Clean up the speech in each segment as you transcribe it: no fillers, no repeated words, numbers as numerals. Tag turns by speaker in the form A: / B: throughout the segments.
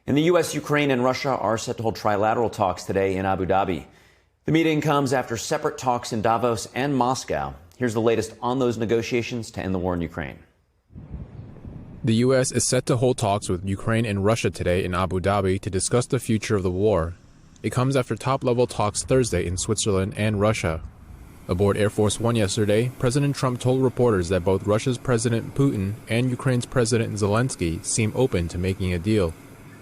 A: In the U.S., Ukraine and Russia are set to hold trilateral talks today in Abu Dhabi. The meeting comes after separate talks in Davos and Moscow. Here's the latest on those negotiations to end the war in Ukraine.
B: The U.S. is set to hold talks with Ukraine and Russia today in Abu Dhabi to discuss the future of the war. It comes after top-level talks Thursday in Switzerland and Russia. Aboard Air Force One yesterday, President Trump told reporters that both Russia's President Putin and Ukraine's President Zelenskyy seem open to making a deal.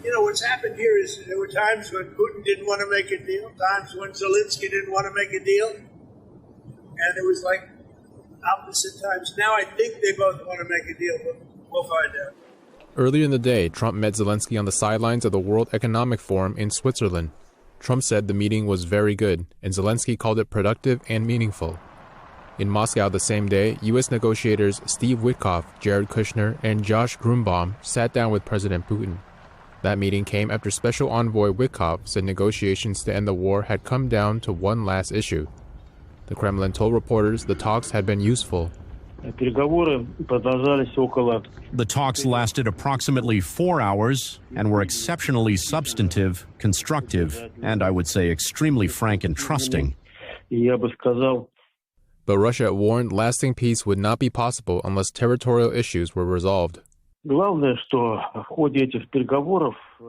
C: You know, what's happened here is there were times when Putin didn't want to make a deal, times when Zelenskyy didn't want to make a deal, and it was like opposite times. Now I think they both want to make a deal, but we'll find out.
B: Earlier in the day, Trump met Zelenskyy on the sidelines of the World Economic Forum in Switzerland. Trump said the meeting was very good, and Zelenskyy called it productive and meaningful. In Moscow the same day, U.S. negotiators Steve Witkoff, Jared Kushner, and Josh Grunbaum sat down with President Putin. That meeting came after Special Envoy Witkoff said negotiations to end the war had come down to one last issue. The Kremlin told reporters the talks had been useful.
D: The talks lasted approximately 4 hours and were exceptionally substantive, constructive, and I would say extremely frank and trusting.
B: But Russia warned lasting peace would not be possible unless territorial issues were resolved.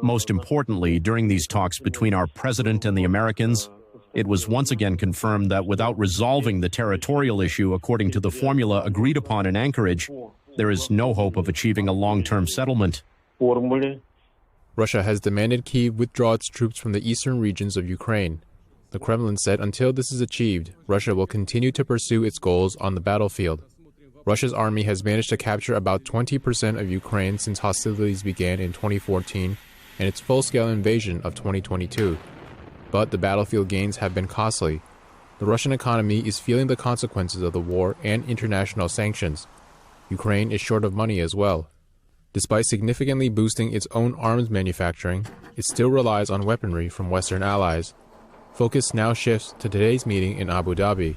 D: Most importantly, during these talks between our president and the Americans, it was once again confirmed that without resolving the territorial issue according to the formula agreed upon in Anchorage, there is no hope of achieving a long-term settlement.
B: Russia has demanded Kyiv withdraw its troops from the eastern regions of Ukraine. The Kremlin said until this is achieved, Russia will continue to pursue its goals on the battlefield. Russia's army has managed to capture about 20% of Ukraine since hostilities began in 2014 and its full-scale invasion of 2022. But the battlefield gains have been costly. The Russian economy is feeling the consequences of the war and international sanctions. Ukraine is short of money as well. Despite significantly boosting its own arms manufacturing, it still relies on weaponry from Western allies. Focus now shifts to today's meeting in Abu Dhabi.